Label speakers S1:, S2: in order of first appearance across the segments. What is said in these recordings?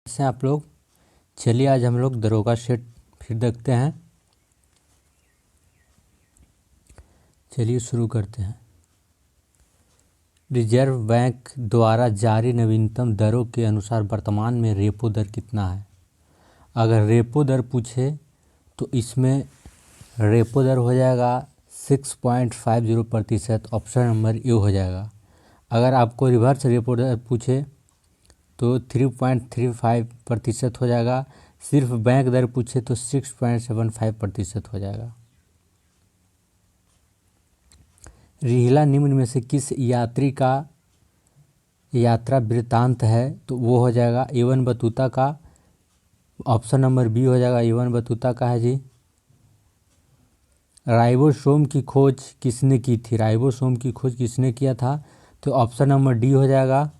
S1: से आप लोग। चलिए आज हम लोग दरोगा सेट फिर देखते हैं। चलिए शुरू करते हैं। रिजर्व बैंक द्वारा जारी नवीनतम दरों के अनुसार वर्तमान में रेपो दर कितना है। अगर रेपो दर पूछे तो इसमें रेपो दर हो जाएगा 6.50%, ऑप्शन नंबर ए हो जाएगा। अगर आपको रिवर्स रेपो दर पूछे तो 3.35% हो जाएगा। सिर्फ बैंक दर पूछे तो 6.75% हो जाएगा। रिहिला निम्न में से किस यात्री का यात्रा वृत्तांत है, तो वो हो जाएगा एवन बतूता का। ऑप्शन नंबर बी हो जाएगा, एवन बतूता का है जी। राइबोसोम की खोज किसने की थी, राइबोसोम की खोज किसने किया था, तो ऑप्शन नंबर डी हो जाएगा,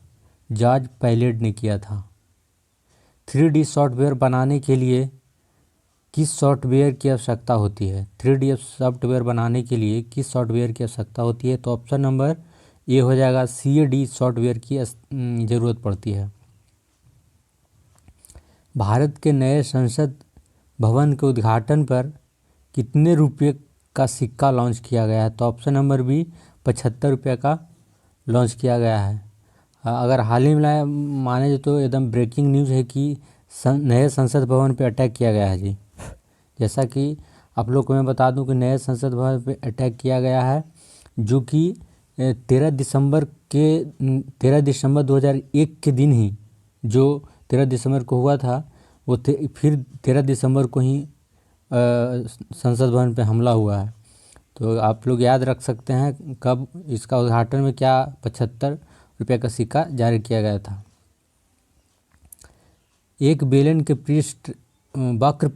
S1: जॉर्ज पैलेट ने किया था। 3D सॉफ्टवेयर बनाने के लिए किस सॉफ्टवेयर की आवश्यकता होती है, 3D सॉफ्टवेयर बनाने के लिए किस सॉफ्टवेयर की आवश्यकता होती है, तो ऑप्शन नंबर ए हो जाएगा, CAD सॉफ्टवेयर की ज़रूरत पड़ती है। भारत के नए संसद भवन के उद्घाटन पर कितने रुपये का सिक्का लॉन्च किया गया है, तो ऑप्शन नंबर बी 75 रुपये का लॉन्च किया गया है। अगर हाल ही में माने तो एकदम ब्रेकिंग न्यूज़ है कि नए संसद भवन पे अटैक किया गया है जी। जैसा कि आप लोग को मैं बता दूं कि नए संसद भवन पे अटैक किया गया है, जो कि 13 दिसंबर 2001 के दिन ही, जो 13 दिसंबर को हुआ था, वो फिर 13 दिसंबर को ही संसद भवन पे हमला हुआ है। तो आप लोग याद रख सकते हैं कब इसका उद्घाटन में क्या 75 रुपये का सिक्का जारी किया गया था। एक बेलन के वक्र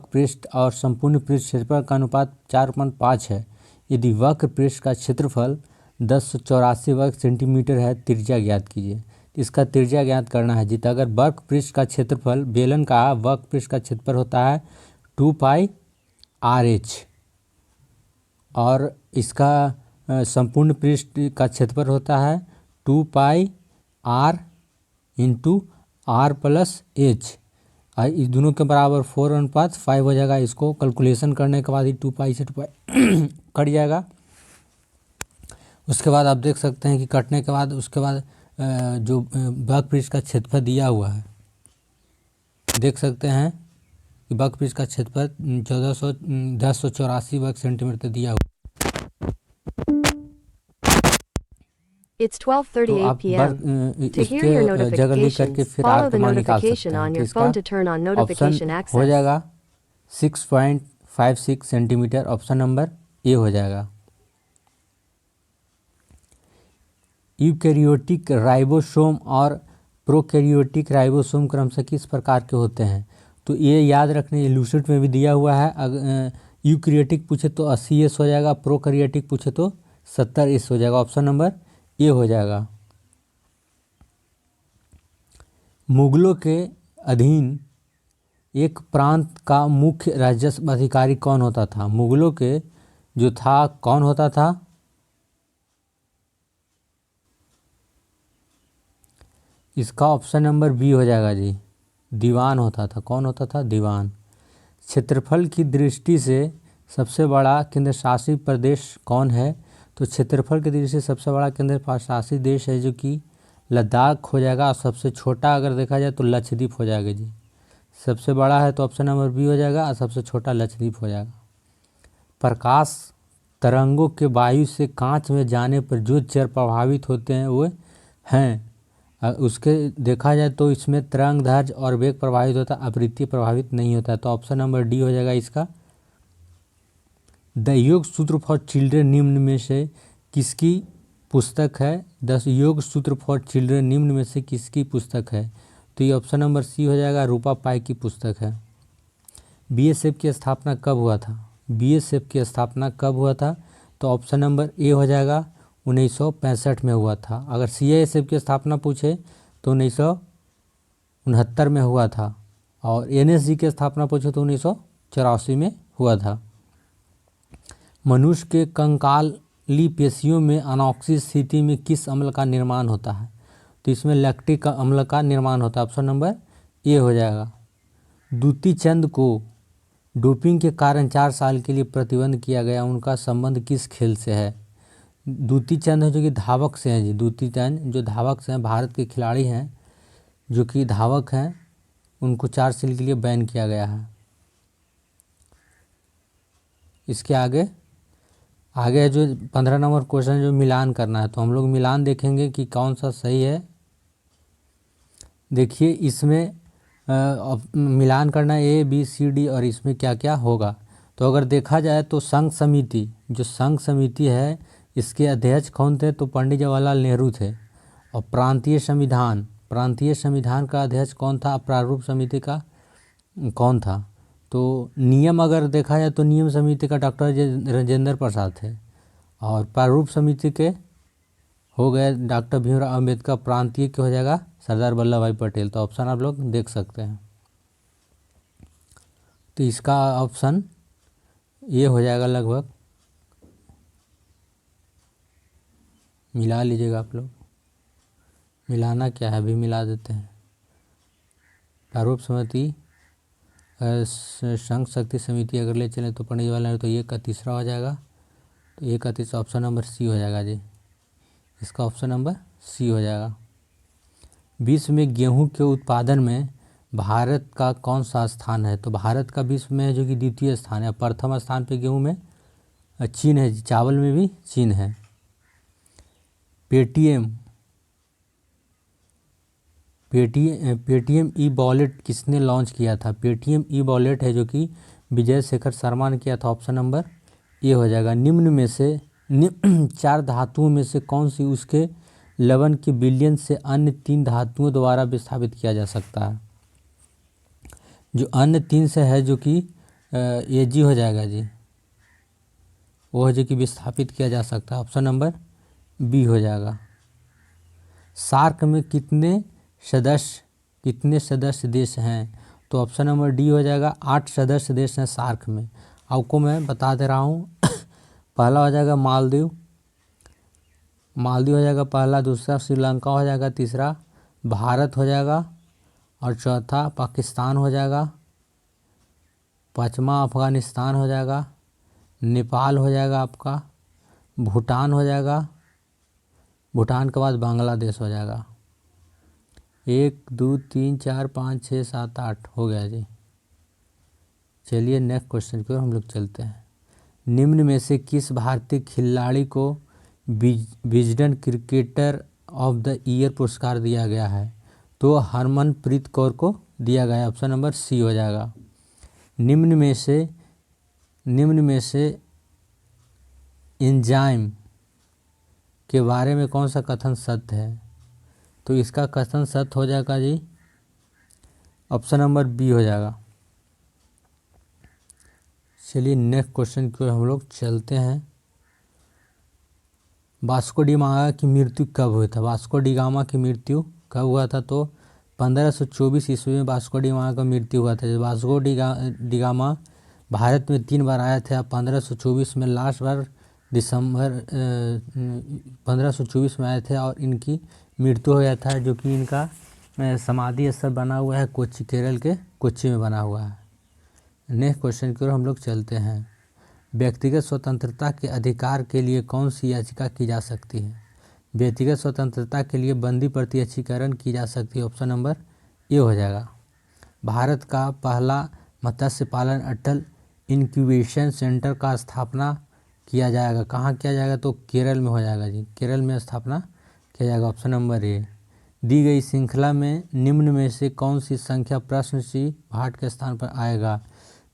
S1: पृष्ठ और संपूर्ण पृष्ठ क्षेत्रफल का अनुपात 4.5 है। यदि वक्र पृष्ठ का क्षेत्रफल 1084 वर्ग सेंटीमीटर है, त्रिज्या ज्ञात कीजिए। इसका त्रिज्या ज्ञात करना है जितना। अगर वक्र पृष्ठ का क्षेत्रफल, बेलन का वक्र पृष्ठ का क्षेत्रफल होता है 2πRh और इसका संपूर्ण पृष्ठ का क्षेत्रफल होता है 2πr × r+h। इस दोनों के बराबर 4:5 हो जाएगा। इसको कैलकुलेशन करने के बाद ही 2π से 2π कट जाएगा। उसके बाद आप देख सकते हैं कि कटने के बाद उसके बाद जो वक्र पृष्ठ का क्षेत्रफल दिया हुआ है, देख सकते हैं कि वक्र पृष्ठ का क्षेत्रफल 1084 वर्ग सेंटीमीटर दिया हुआ।
S2: It's 12:38 p.m. To hear your notifications, follow the notification on your phone to turn on notification access.
S1: हो जाएगा 6.56 सेंटीमीटर, ऑप्शन नंबर ए हो जाएगा। यूकैरियोटिक राइबोसोम और प्रोकैरियोटिक राइबोसोम क्रमशः किस प्रकार के होते हैं, तो ये याद रखने, लूसेंट में भी दिया हुआ है। अगर यूकैरियोटिक पूछे तो 80S हो जाएगा, प्रोकैरियोटिक पूछे तो 70S हो जाएगा, ऑप्शन नंबर ए हो जाएगा। मुगलों के अधीन एक प्रांत का मुख्य राजस्व अधिकारी कौन होता था, मुगलों के जो था कौन होता था, इसका ऑप्शन नंबर बी हो जाएगा जी, दीवान होता था। कौन होता था, दीवान। क्षेत्रफल की दृष्टि से सबसे बड़ा केंद्र शासित प्रदेश कौन है, तो क्षेत्रफल की दृष्टि से सबसे बड़ा केंद्र शासित देश है जो कि लद्दाख हो जाएगा। और सबसे छोटा अगर देखा जाए तो लक्षद्वीप हो जाएगा जी। सबसे बड़ा है तो ऑप्शन नंबर बी हो जाएगा और सबसे छोटा लक्षद्वीप हो जाएगा। प्रकाश तरंगों के वायु से कांच में जाने पर जो चर प्रभावित होते हैं वो हैं, उसके देखा जाए तो इसमें तरंग दैर्ध्य और वेग प्रभावित होता है, आवृत्ति प्रभावित नहीं होता है, तो ऑप्शन नंबर डी हो जाएगा इसका। द योग सूत्र फॉर चिल्ड्रन निम्न में से किसकी पुस्तक है, द योग सूत्र फॉर चिल्ड्रन निम्न में से किसकी पुस्तक है, तो ये ऑप्शन नंबर सी हो जाएगा, रूपा पाई की पुस्तक है। BSF की स्थापना कब हुआ था, BSF की स्थापना कब हुआ था, तो ऑप्शन नंबर ए हो जाएगा, 1965 में हुआ था। अगर CISF की स्थापना पूछे तो 1969 में हुआ था और NSG की स्थापना पूछे तो 1984 में हुआ था। मनुष्य के कंकाली पेशियों में अनॉक्सिस स्थिति में किस अम्ल का निर्माण होता है, तो इसमें लैक्टिक अम्ल का निर्माण होता है, ऑप्शन नंबर ए हो जाएगा। दूती चंद को डोपिंग के कारण 4 साल के लिए प्रतिबंध किया गया, उनका संबंध किस खेल से है? दूती चंद है जो कि धावक से हैं जी, दूती चंद जो धावक से हैं, भारत के खिलाड़ी हैं जो कि धावक हैं, उनको 4 साल के लिए बैन किया गया है। इसके आगे है जो 15 नंबर क्वेश्चन जो मिलान करना है, तो हम लोग मिलान देखेंगे कि कौन सा सही है। देखिए इसमें मिलान करना ए बी सी डी और इसमें क्या क्या होगा। तो अगर देखा जाए तो संघ समिति, जो संघ समिति है इसके अध्यक्ष कौन थे? तो पंडित जवाहरलाल नेहरू थे। और प्रांतीय संविधान का अध्यक्ष कौन था? प्रारूप समिति का कौन था? तो नियम अगर देखा जाए तो नियम समिति का डॉक्टर राजेंद्र प्रसाद थे। और प्रारूप समिति के हो गए डॉक्टर भीमराव अम्बेडकर। प्रांतीय के हो जाएगा सरदार वल्लभ भाई पटेल। तो ऑप्शन आप लोग देख सकते हैं। तो इसका ऑप्शन ये हो जाएगा लगभग, मिला लीजिएगा आप लोग। मिलाना क्या है अभी मिला देते हैं। प्रारूप समिति, संघ शक्ति समिति अगर ले चले तो पंडित जवाहरलाल नेहरू, तो ये का तीसरा हो जाएगा। तो ये का तीसरा ऑप्शन नंबर सी हो जाएगा जी, इसका ऑप्शन नंबर सी हो जाएगा। विश्व में गेहूं के उत्पादन में भारत का कौन सा स्थान है? तो भारत का विश्व में जो कि द्वितीय स्थान है। प्रथम स्थान पे गेहूं में चीन है, चावल में भी चीन है। पेटीएम ई वॉलेट किसने लॉन्च किया था? पेटीएम ई वॉलेट है जो कि विजय शेखर शर्मा ने किया था। ऑप्शन नंबर ए हो जाएगा। निम्न में से 4 धातुओं में से कौन सी उसके लवण के विलयन से अन्य 3 धातुओं द्वारा विस्थापित किया जा सकता है? जो अन्य 3 से है जो कि ये जी हो जाएगा जी, वो है जो कि विस्थापित किया जा सकता है। ऑप्शन नंबर बी हो जाएगा। सार्क में कितने सदस्य देश हैं? तो ऑप्शन नंबर डी हो जाएगा। 8 सदस्य देश हैं सार्क में। आपको मैं बता दे रहा हूँ पहला हो जाएगा मालदीव हो जाएगा पहला, दूसरा श्रीलंका हो जाएगा, तीसरा भारत हो जाएगा और चौथा पाकिस्तान हो जाएगा, पाँचवा अफगानिस्तान हो जाएगा, नेपाल हो जाएगा आपका, भूटान हो जाएगा, भूटान के बाद बांग्लादेश हो जाएगा। 1 2 3 4 5 6 7 8 हो गया जी। चलिए नेक्स्ट क्वेश्चन की ओर हम लोग चलते हैं। निम्न में से किस भारतीय खिलाड़ी को Wisden cricketer of the year पुरस्कार दिया गया है? तो हरमनप्रीत कौर को दिया गया है। ऑप्शन नंबर सी हो जाएगा। निम्न में से एंजाइम के बारे में कौन सा कथन सत्य है? तो इसका कथन सत्य हो जाएगा जी, ऑप्शन नंबर बी हो जाएगा। चलिए नेक्स्ट क्वेश्चन की ओर हम लोग चलते हैं। वास्को डी गामा की मृत्यु कब हुई था? वास्को डी गामा की मृत्यु कब हुआ था? तो 1524 ईस्वी में वास्को डी गामा का मृत्यु हुआ था। वास्को डी गामा भारत में 3 बार आए थे। 1524 में लास्ट बार दिसंबर 1524 में आए थे और इनकी मृत्यु हो गया था, जो कि इनका समाधि स्थल बना हुआ है कोच्चि, केरल के कोच्चि में बना हुआ है। नेक्स्ट क्वेश्चन की ओर हम लोग चलते हैं। व्यक्तिगत स्वतंत्रता के अधिकार के लिए कौन सी याचिका की जा सकती है? व्यक्तिगत स्वतंत्रता के लिए बंदी प्रत्यक्षीकरण की जा सकती है। ऑप्शन नंबर ए हो जाएगा। भारत का पहला मत्स्य पालन अटल इंक्यूबेशन सेंटर का स्थापना किया जाएगा। कहाँ किया जाएगा? तो केरल में हो जाएगा जी, केरल में स्थापना किया जाएगा। ऑप्शन नंबर ए। दी गई श्रृंखला में निम्न में से कौन सी संख्या प्रश्न सी भाट के स्थान पर आएगा?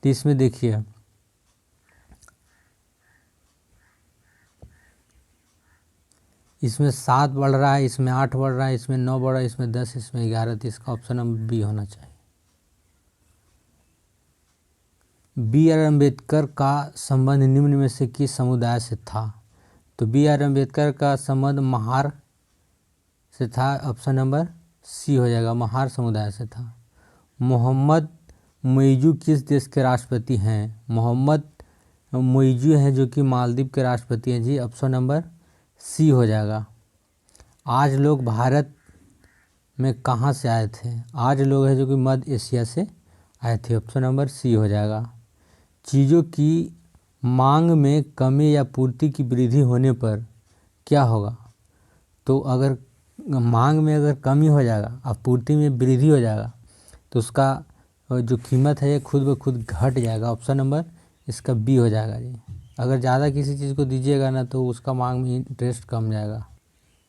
S1: तो इसमें देखिए इसमें 7 बढ़ रहा है, इसमें 8 बढ़ रहा है, इसमें 9 बढ़ रहा है, इसमें 10, इसमें 11। तो इसका ऑप्शन नंबर बी होना चाहिए। बी आर अम्बेडकर का संबंध निम्न में से किस समुदाय से था? तो बी आर अम्बेडकर का संबंध महार से था। ऑप्शन नंबर सी हो जाएगा, महार समुदाय से था। मोहम्मद मुइज़ू किस देश के राष्ट्रपति हैं? मोहम्मद मुइज़ू हैं जो कि मालदीव के राष्ट्रपति हैं जी। ऑप्शन नंबर सी हो जाएगा। आज लोग भारत में कहाँ से आए थे? आर्य लोग हैं जो कि मध्य एशिया से आए थे। ऑप्शन नंबर सी हो जाएगा। चीज़ों की मांग में कमी या पूर्ति की वृद्धि होने पर क्या होगा? तो अगर मांग में अगर कमी हो जाएगा और पूर्ति में वृद्धि हो जाएगा तो उसका जो कीमत है ये खुद ब खुद घट जाएगा। ऑप्शन नंबर इसका बी हो जाएगा जी। अगर ज़्यादा किसी चीज़ को दीजिएगा ना तो उसका मांग में इंटरेस्ट कम जाएगा।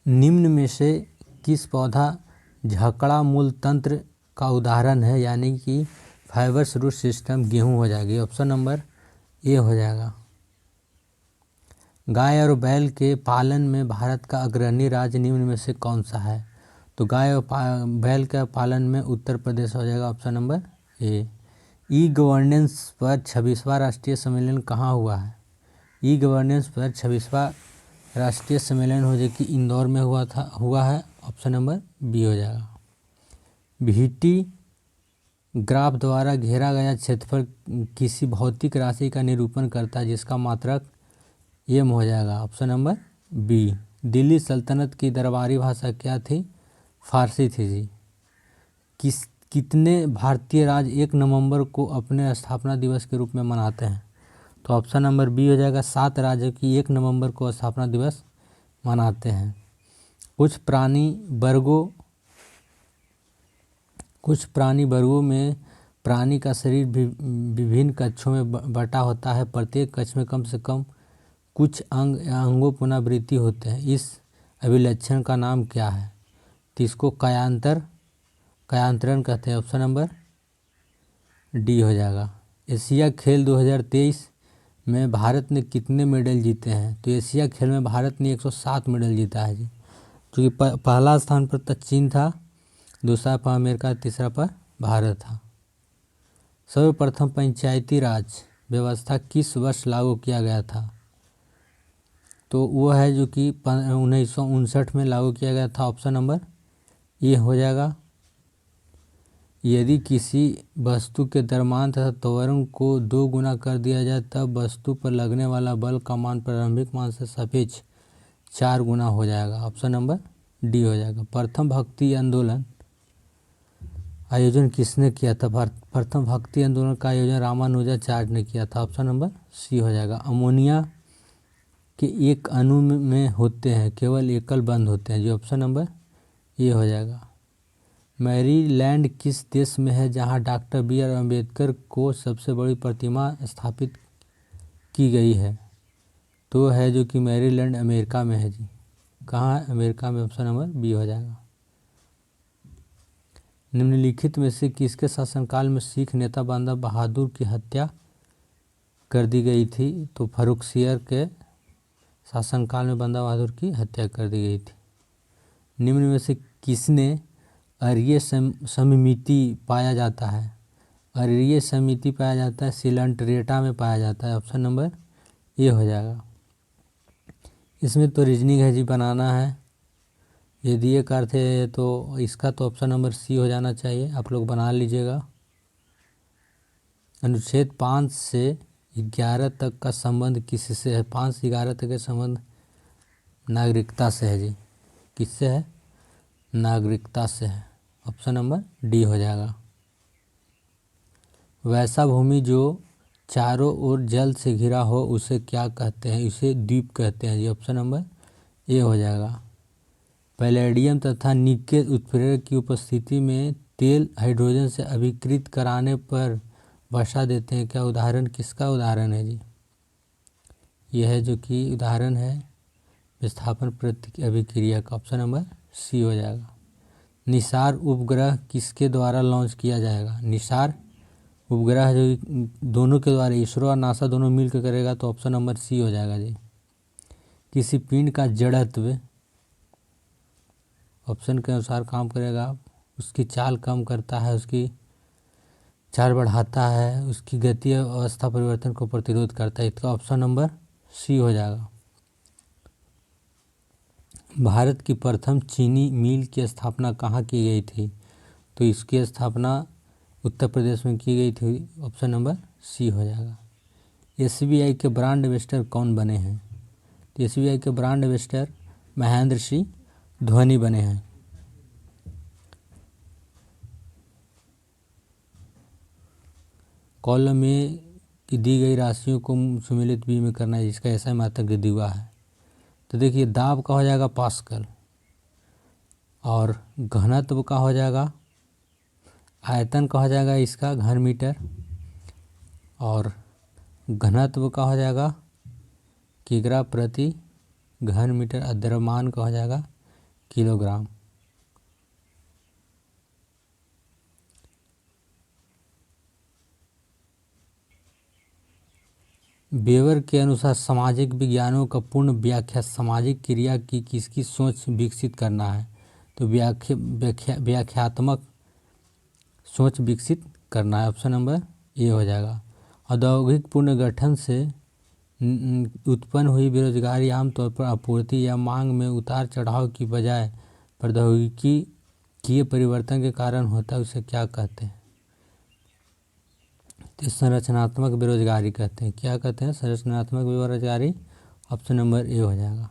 S1: निम्न में से किस पौधा झकड़ा मूल तंत्र का उदाहरण है, यानी कि फाइबर्स रूट सिस्टम? गेहूँ हो जाएगी। ऑप्शन नंबर ए हो जाएगा। गाय और बैल के पालन में भारत का अग्रणी राज्य निम्न में से कौन सा है? तो गाय और बैल के पालन में उत्तर प्रदेश हो जाएगा। ऑप्शन नंबर ए। ई गवर्नेंस पर 26वां राष्ट्रीय सम्मेलन कहाँ हुआ है? ई गवर्नेंस पर 26वां राष्ट्रीय सम्मेलन हो जो कि इंदौर में हुआ है। ऑप्शन नंबर बी हो जाएगा। VT ग्राफ द्वारा घेरा गया क्षेत्रफल किसी भौतिक राशि का निरूपण करता है जिसका मात्रक एम हो जाएगा। Option number B. दिल्ली सल्तनत की दरबारी भाषा क्या थी? फारसी थी जी। कितने भारतीय राज्य 1 नवंबर को अपने स्थापना दिवस के रूप में मनाते हैं? तो ऑप्शन नंबर बी हो जाएगा। 7 राज्यों की 1 नवंबर को स्थापना दिवस मनाते हैं। कुछ प्राणी वर्गों में प्राणी का शरीर विभिन्न कक्षों में बटा होता है। प्रत्येक कक्ष में कम से कम कुछ अंग या अंगों पुनरावृत्ति होते हैं। इस अभिलक्षण का नाम क्या है? तो इसको कायांतरण कहते हैं। ऑप्शन नंबर डी हो जाएगा। एशिया खेल 2023 में भारत ने कितने मेडल जीते हैं? तो एशिया खेल में भारत ने 107 मेडल जीता है जी। क्योंकि पहला स्थान पर तो चीन था, दूसरा पर अमेरिका, तीसरा पर भारत था। सर्वप्रथम पंचायती राज व्यवस्था किस वर्ष लागू किया गया था? तो वो है जो कि 1959 में लागू किया गया था। ऑप्शन नंबर ए हो जाएगा। यदि किसी वस्तु के द्रव्यमान तथा त्वरण को 2 गुना कर दिया जाए तब वस्तु पर लगने वाला बल का मान प्रारंभिक मान से सापेक्ष 4 गुना हो जाएगा। ऑप्शन नंबर डी हो जाएगा। प्रथम भक्ति आंदोलन आयोजन किसने किया था? प्रथम भक्ति आंदोलन का आयोजन रामानुजाचार्य ने किया था। ऑप्शन नंबर सी हो जाएगा। अमोनिया के एक अणु में होते हैं केवल एकल बंध होते हैं जी। ऑप्शन नंबर ए हो जाएगा। मैरीलैंड किस देश में है जहां डॉक्टर BR अम्बेडकर को सबसे बड़ी प्रतिमा स्थापित की गई है? तो है जो कि मैरीलैंड अमेरिका में है जी। कहाँ है? अमेरिका में। ऑप्शन नंबर बी हो जाएगा। निम्नलिखित में से किसके शासनकाल में सिख नेता बांदा बहादुर की हत्या कर दी गई थी? तो फर्रुखसियर के शासनकाल में बांदा बहादुर की हत्या कर दी गई थी। निम्न में से किसने अरीय समिति पाया जाता है? अरीय समिति पाया जाता है सिलंट्रेटा में पाया जाता है। ऑप्शन नंबर ए हो जाएगा। इसमें तो रीजनिंग है जी, बनाना है। यदि ये करते हैं तो इसका तो ऑप्शन नंबर सी हो जाना चाहिए। आप लोग बना लीजिएगा। अनुच्छेद 5 से 11 तक का संबंध किससे है? 5 से 11 तक का संबंध नागरिकता से है जी। किससे है? नागरिकता से है। ऑप्शन नंबर डी हो जाएगा। वैसा भूमि जो चारों ओर जल से घिरा हो उसे क्या कहते हैं? इसे द्वीप कहते हैं जी। ऑप्शन नंबर ए हो जाएगा। पैलेडियम तथा निकेल उत्प्रेरक की उपस्थिति में तेल हाइड्रोजन से अभिकृत कराने पर वर्षा देते हैं। क्या उदाहरण किसका उदाहरण है जी? यह है जो कि उदाहरण है विस्थापन अभिक्रिया का। ऑप्शन नंबर सी हो जाएगा। निसार उपग्रह किसके द्वारा लॉन्च किया जाएगा? निसार उपग्रह जो दोनों के द्वारा, इसरो और नासा दोनों मिलकर करेगा। तो ऑप्शन नंबर सी हो जाएगा जी। किसी पिंड का जड़त्व ऑप्शन के अनुसार काम करेगा। उसकी चाल कम करता है, उसकी चाल बढ़ाता है, उसकी गति अवस्था परिवर्तन को प्रतिरोध करता है। इसका ऑप्शन नंबर सी हो जाएगा। भारत की प्रथम चीनी मिल की स्थापना कहाँ की गई थी? तो इसकी स्थापना उत्तर प्रदेश में की गई थी। ऑप्शन नंबर सी हो जाएगा। SBI के ब्रांड एम्बेसडर कौन बने हैं? तो SBI के ब्रांड एम्बेसडर महेंद्र सिंह धोनी बने हैं। कॉलम में की दी गई राशियों को सम्मिलित बी में करना है जिसका ऐसा मात्रक वृद्धि हुआ है। तो देखिए दाब का हो जाएगा पास्कल, और घनत्व का हो जाएगा, आयतन का हो जाएगा इसका घन मीटर, और घनत्व का हो जाएगा किग्रा प्रति घन मीटर, और द्रव्यमान का हो जाएगा किलोग्राम। वेबर के अनुसार सामाजिक विज्ञानों का पूर्ण व्याख्या सामाजिक क्रिया की किसकी सोच विकसित करना है। तो व्याख्यात्मक सोच विकसित करना है, ऑप्शन नंबर ए हो जाएगा। औद्योगिक पुनर्गठन से उत्पन्न हुई बेरोजगारी आमतौर पर आपूर्ति या मांग में उतार चढ़ाव की बजाय प्रौद्योगिकी के परिवर्तन के कारण होता है, उसे क्या कहते हैं। तो संरचनात्मक बेरोजगारी कहते हैं। क्या कहते हैं? संरचनात्मक बेरोजगारी, ऑप्शन नंबर ए हो जाएगा।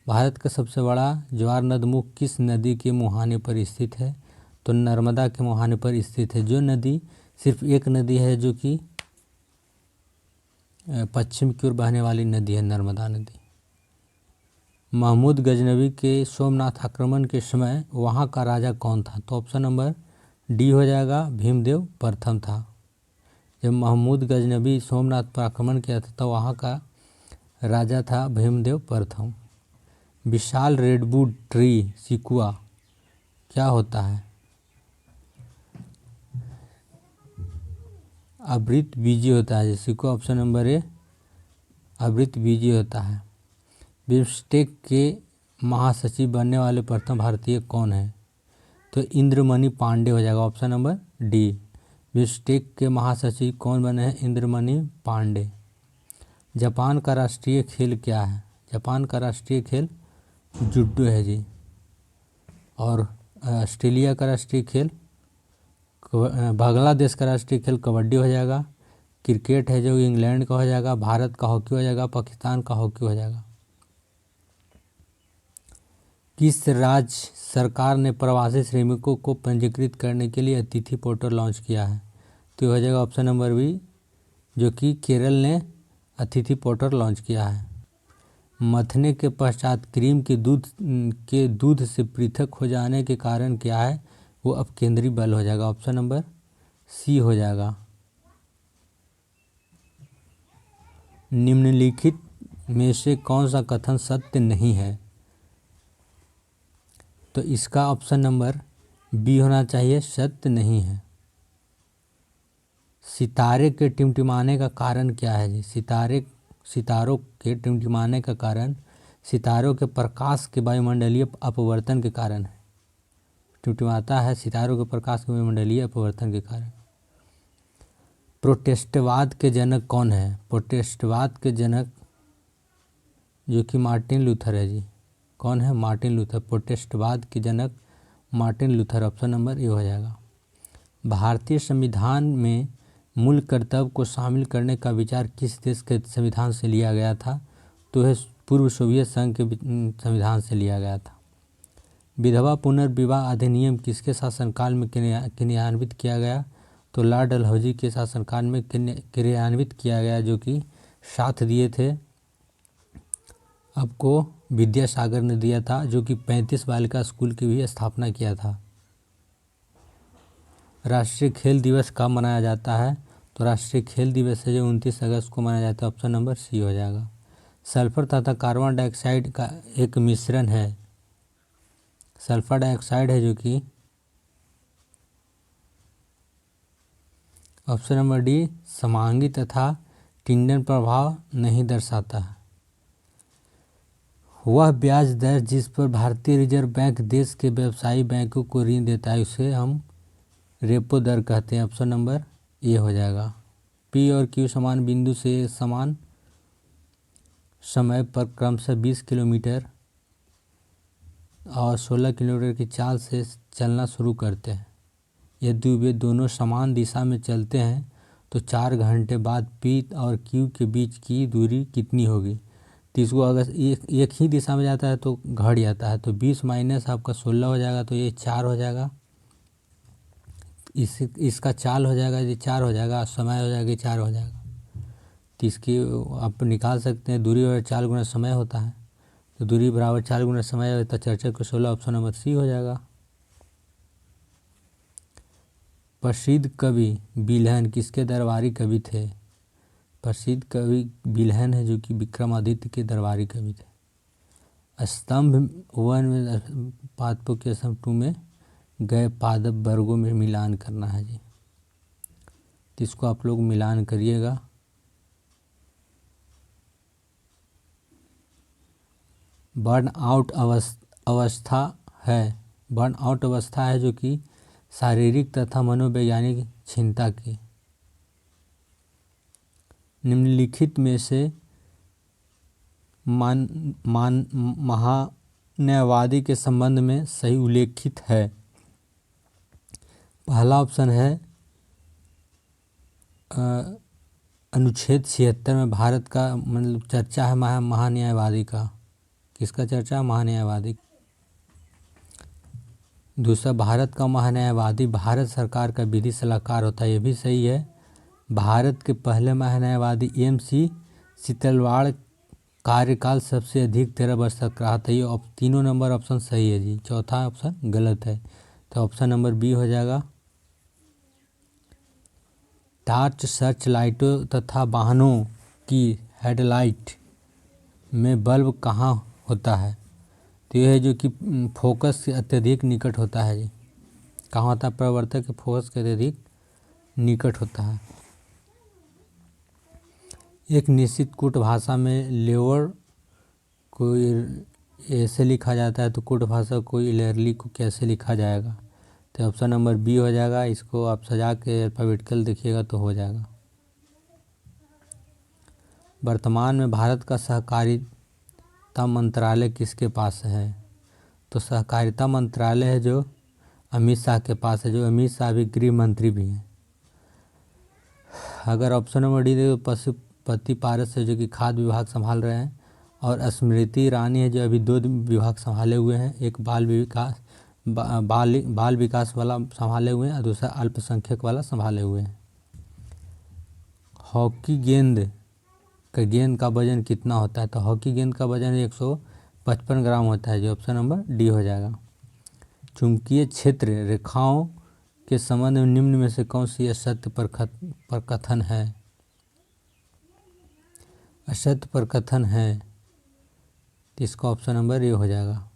S1: भारत का सबसे बड़ा ज्वार नदमुख किस नदी के मुहाने पर स्थित है। तो नर्मदा के मुहाने पर स्थित है। जो नदी सिर्फ एक नदी है जो कि पश्चिम की ओर बहने वाली नदी है, नर्मदा नदी। महमूद गजनवी के सोमनाथ आक्रमण के समय वहाँ का राजा कौन था। तो ऑप्शन नंबर डी हो जाएगा, भीमदेव प्रथम था। जब महमूद गजनवी सोमनाथ पर आक्रमण किया था तो वहाँ का राजा था भीमदेव प्रथम। विशाल रेडवुड ट्री सिकुआ क्या होता है। आवृत बीजी होता है। सिकुआ ऑप्शन नंबर ए आवृत बीजी होता है। बिम्स्टेक के महासचिव बनने वाले प्रथम भारतीय कौन है। तो इंद्रमणि पांडे हो जाएगा, ऑप्शन नंबर डी। बिम्स्टेक के महासचिव कौन बने हैं? इंद्रमणि पांडे। जापान का राष्ट्रीय खेल क्या है। जापान का राष्ट्रीय खेल जुडो है जी। और ऑस्ट्रेलिया का राष्ट्रीय खेल, बांग्लादेश का राष्ट्रीय खेल कबड्डी हो जाएगा। क्रिकेट है जो इंग्लैंड का हो जाएगा। भारत का हॉकी हो जाएगा। पाकिस्तान का हॉकी हो जाएगा। किस राज्य सरकार ने प्रवासी श्रमिकों को पंजीकृत करने के लिए अतिथि पोर्टल लॉन्च किया है। तो हो जाएगा ऑप्शन नंबर बी, जो कि केरल ने अतिथि पोर्टल लॉन्च किया है। मथने के पश्चात क्रीम के दूध से पृथक हो जाने के कारण क्या है। वो अपकेंद्री बल हो जाएगा, ऑप्शन नंबर सी हो जाएगा। निम्नलिखित में से कौन सा कथन सत्य नहीं है। तो इसका ऑप्शन नंबर बी होना चाहिए, सत्य नहीं है। सितारे के टिमटिमाने का कारण क्या है जी। सितारों के टिमटिमाने का कारण सितारों के प्रकाश के वायुमंडलीय अपवर्तन के कारण है। टिमटिमाता है सितारों के प्रकाश के वायुमंडलीय अपवर्तन के कारण। प्रोटेस्टवाद के जनक कौन है। प्रोटेस्टवाद के जनक जो कि मार्टिन लूथर है जी। कौन है? Martin Luther. प्रोटेस्टवाद के जनक Martin Luther, option number A हो जाएगा। भारतीय संविधान में मूल कर्तव्य को शामिल करने का विचार किस देश के संविधान से लिया गया था। तो यह पूर्व सोवियत संघ के संविधान से लिया गया था। विधवा पुनर्विवाह अधिनियम किसके शासनकाल में क्रियान्वित किया गया। तो लॉर्ड डलहौजी के शासनकाल में क्रियान्वित किया गया, जो कि साथ दिए थे आपको विद्यासागर ने दिया था, जो कि 35 बालिका स्कूल की भी स्थापना किया था। राष्ट्रीय खेल दिवस कब मनाया जाता है। तो राष्ट्रीय खेल दिवस है जो 29 अगस्त को मनाया जाता है, ऑप्शन नंबर सी हो जाएगा। सल्फर तथा कार्बन डाइऑक्साइड का एक मिश्रण है। सल्फर डाइऑक्साइड है जो कि ऑप्शन नंबर डी समांगी तथा टिंडन प्रभाव नहीं दर्शाता है। वह ब्याज दर जिस पर भारतीय रिजर्व बैंक देश के व्यवसायी बैंकों को ऋण देता है उसे हम रेपो दर कहते हैं, ऑप्शन नंबर ए हो जाएगा। पी और क्यू समान बिंदु से समान समय पर क्रमशः 20 किलोमीटर और 16 किलोमीटर की चाल से चलना शुरू करते हैं। यदि वे दोनों समान दिशा में चलते हैं तो 4 घंटे बाद पी और क्यू के बीच की दूरी कितनी होगी। तो इसको अगर एक ही दिशा में जाता है तो घट जाता है, तो 20 माइनस आपका 16 हो जाएगा, तो ये 4 हो जाएगा। इसका चाल हो जाएगा जी 4 हो जाएगा, समय हो जाएगा 4 हो जाएगा। तो इसकी आप निकाल सकते हैं, दूरी और 4 गुना समय होता है, तो दूरी बराबर 4 गुना समय होता है। चर्चा को 16 ऑप्शन नंबर सी हो जाएगा। प्रसिद्ध कवि बिल्हन किसके दरबारी कवि थे? प्रसिद्ध कवि बिल्हन है जो कि विक्रमादित्य के दरबारी कवि थे। स्तंभ 1 में पादपों के स्तंभ 2 में गए पादप वर्गों में मिलान करना है जी, तो इसको आप लोग मिलान करिएगा। बर्न आउट अवस्था है जो कि शारीरिक तथा मनोवैज्ञानिक क्षीणता की। निम्नलिखित में से महान्यायवादी के संबंध में सही उल्लेखित है। पहला ऑप्शन है अनुच्छेद 76 में भारत का मतलब चर्चा है महान्यायवादी का। किसका चर्चा? महान्यायवादी। दूसरा, भारत का महान्यायवादी भारत सरकार का विधि सलाहकार होता है, ये भी सही है। भारत के पहले महान्यायवादी MC सीतलवाड़ कार्यकाल सबसे अधिक 13 वर्ष तक रहा था। ये तीनों नंबर ऑप्शन सही है जी, चौथा ऑप्शन गलत है, तो ऑप्शन नंबर बी हो जाएगा। टार्च सर्च लाइटों तथा वाहनों की हेडलाइट में बल्ब कहाँ होता है? तो यह है जो कि फोकस से अत्यधिक निकट होता है जी। कहाँ होता है? प्रवर्तक के फोकस के अत्यधिक निकट होता है। एक निश्चित कूट भाषा में लेवर को ऐसे लिखा जाता है, तो कूट भाषा को इलेरली को कैसे लिखा जाएगा? तो ऑप्शन नंबर बी हो जाएगा। इसको आप सजा के अल्फाबेटिकल देखिएगा तो हो जाएगा। वर्तमान में भारत का सहकारिता मंत्रालय किसके पास है? तो सहकारिता मंत्रालय है जो अमित शाह के पास है, जो अमित शाह भी गृह मंत्री भी हैं। अगर ऑप्शन नंबर डी दे तो पशुपति पारस है जो कि खाद्य विभाग संभाल रहे हैं, और स्मृति ईरानी है जो अभी 2 विभाग संभाले हुए हैं, एक बाल विकास वाला संभाले हुए हैं और दूसरा अल्पसंख्यक वाला संभाले हुए हैं। हॉकी गेंद का वजन कितना होता है? तो हॉकी गेंद का वजन 155 ग्राम होता है, जो ऑप्शन नंबर डी हो जाएगा। चुंबकीय क्षेत्र रेखाओं के संबंध में निम्न में से कौन सी असत्य पर कथन है? असत्य पर कथन है, तो इसका ऑप्शन नंबर ए हो जाएगा।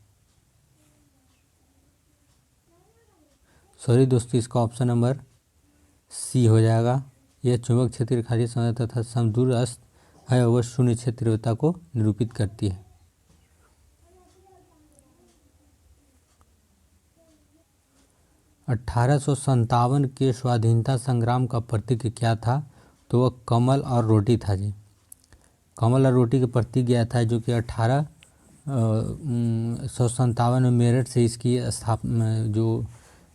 S1: सॉरी दोस्तों, इसका ऑप्शन नंबर सी हो जाएगा। यह चुंबक क्षेत्र रेखाएं समय तथा समदूरस्थ है, वह शून्य क्षेत्रता को निरूपित करती है। (1857) के स्वाधीनता संग्राम का प्रतीक क्या था? तो वह कमल और रोटी था जी। कमल और रोटी का प्रतीक क्या था? जो कि 1857 में मेरठ से इसकी स्थापना, जो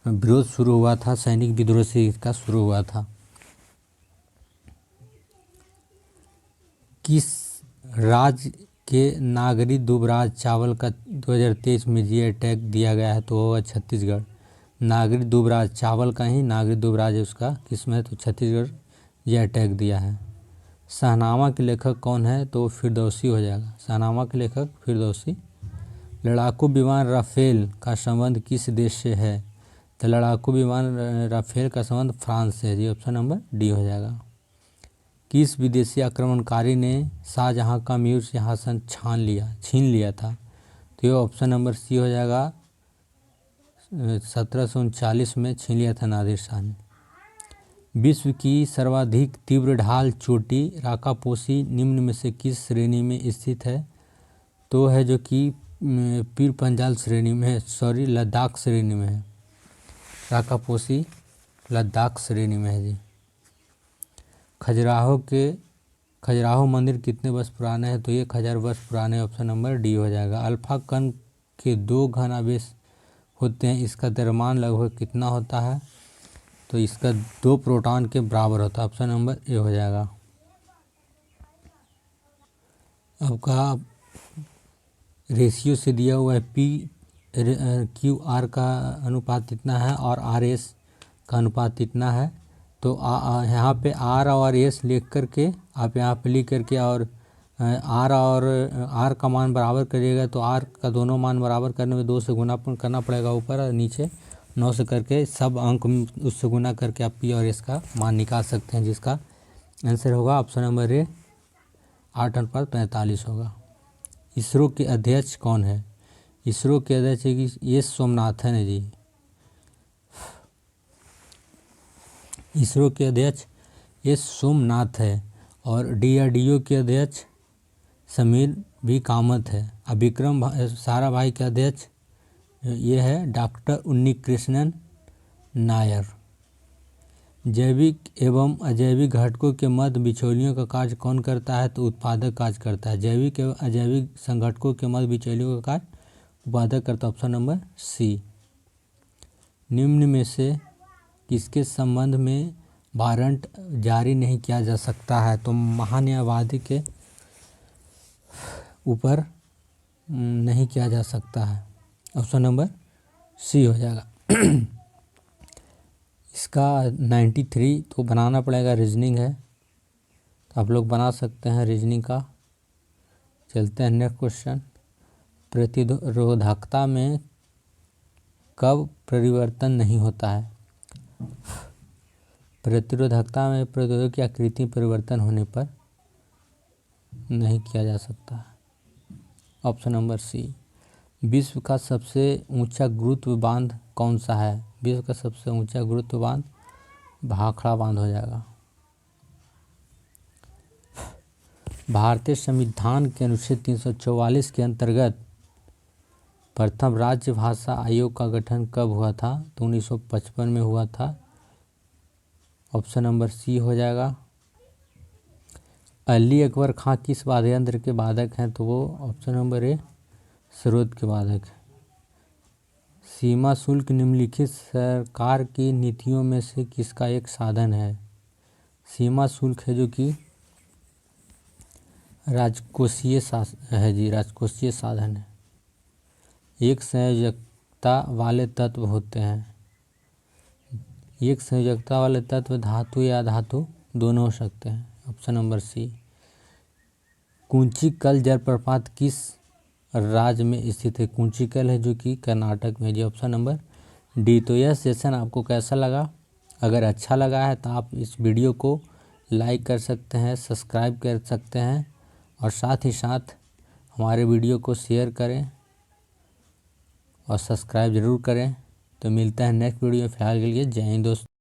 S1: विरोध शुरू हुआ था, सैनिक विद्रोह से इसका शुरू हुआ था। किस राज्य के नागरी दुबराज चावल का 2023 में जीआई टैग दिया गया है? तो होगा छत्तीसगढ़। नागरी दुबराज चावल का ही नागरी दुबराज है उसका किस्म है, तो छत्तीसगढ़ जीआई टैग दिया है। शाहनामा के लेखक कौन है? तो फिरदौसी हो जाएगा। शाहनामा के लेखक फिरदौसी। लड़ाकू विमान राफेल का संबंध किस देश से है? तो लड़ाकू विमान राफेल का संबंध फ्रांस से है जी, ऑप्शन नंबर डी हो जाएगा। किस विदेशी आक्रमणकारी ने शाहजहां का म्यूर सिंहासन छीन लिया था? तो ये ऑप्शन नंबर सी हो जाएगा। 1739 में छीन लिया था नादिर शाह ने। विश्व की सर्वाधिक तीव्र ढाल चोटी राकापोसी निम्न में से किस श्रेणी में स्थित है? तो है जो कि पीर पंजाल श्रेणी में है, सॉरी लद्दाख श्रेणी में है। राकापोसी लद्दाख श्रेणी में है जी। खजुराहो मंदिर कितने वर्ष पुराने हैं? तो 1000 वर्ष पुराने, ऑप्शन नंबर डी हो जाएगा। अल्फा कण के 2 घन आवेश होते हैं, इसका द्रव्यमान लगभग कितना होता है? तो इसका 2 प्रोटॉन के बराबर होता है, ऑप्शन नंबर ए हो जाएगा। आपका रेशियो से दिया हुआ है PQ R का अनुपात कितना है और RS का अनुपात इतना है। तो यहाँ पे आर और एस लिख करके आप यहाँ पे लिख करके और आर का मान बराबर करिएगा तो आर का दोनों मान बराबर करने में 2 से गुना करना पड़ेगा ऊपर और नीचे 9 से करके सब अंक उससे गुना करके आप पी और एस का मान निकाल सकते हैं, जिसका आंसर होगा ऑप्शन नंबर ए 8/45 होगा। इसरो के अध्यक्ष कौन है? इसरो के अध्यक्ष है कि एस सोमनाथन है जी। इसरो के अध्यक्ष एस सोमनाथ है और DRDO के अध्यक्ष समीर भी कामत है। अब विक्रम साराभाई के अध्यक्ष ये है डॉक्टर उन्नीकृष्णन नायर। जैविक एवं अजैविक घटकों के मध्य बिचौलियों का कार्य कौन करता है? तो उत्पादक कार्य करता है। जैविक एवं अजैविक संघटकों के मध्य बिचौलियों का कार्य उत्पादक करता है, ऑप्शन नंबर सी। निम्न में से किसके संबंध में वारंट जारी नहीं किया जा सकता है? तो महान्यायवादी के ऊपर नहीं किया जा सकता है, ऑप्शन नंबर सी हो जाएगा। इसका 93 तो बनाना पड़ेगा, रीजनिंग है तो आप लोग बना सकते हैं रीजनिंग का। चलते हैं नेक्स्ट क्वेश्चन। प्रतिरोधकता में कब परिवर्तन नहीं होता है? प्रतिरोधकता में प्रतिरोधक की आकृति परिवर्तन होने पर नहीं किया जा सकता है, ऑप्शन नंबर सी। विश्व का सबसे ऊंचा गुरुत्व बांध कौन सा है? विश्व का सबसे ऊंचा गुरुत्व बांध भाखड़ा बांध हो जाएगा। भारतीय संविधान के अनुच्छेद 344 के अंतर्गत प्रथम राज्य भाषा आयोग का गठन कब हुआ था? तो 1955 में हुआ था, ऑप्शन नंबर सी हो जाएगा। अली अकबर खां किस वाद्य यंत्र के वादक हैं? तो वो ऑप्शन नंबर ए सरोद के वादक है। सीमा शुल्क निम्नलिखित सरकार की नीतियों में से किसका एक साधन है? सीमा शुल्क है जो कि राजकोषीय है जी, राजकोषीय साधन है। एक संयोजकता वाले तत्व होते हैं। एक संयोजकता वाले तत्व धातु या धातु दोनों हो सकते हैं, ऑप्शन नंबर सी। कुंचिकल जलप्रपात किस राज्य में स्थित है? कुंचिकल है जो कि कर्नाटक में जी, ऑप्शन नंबर डी। तो यह सेशन आपको कैसा लगा? अगर अच्छा लगा है तो आप इस वीडियो को लाइक कर सकते हैं, सब्सक्राइब कर सकते हैं और साथ ही साथ हमारे वीडियो को शेयर करें और सब्सक्राइब ज़रूर करें। तो मिलता है नेक्स्ट वीडियो में, फ़िलहाल के लिए जय हिंद दोस्तों।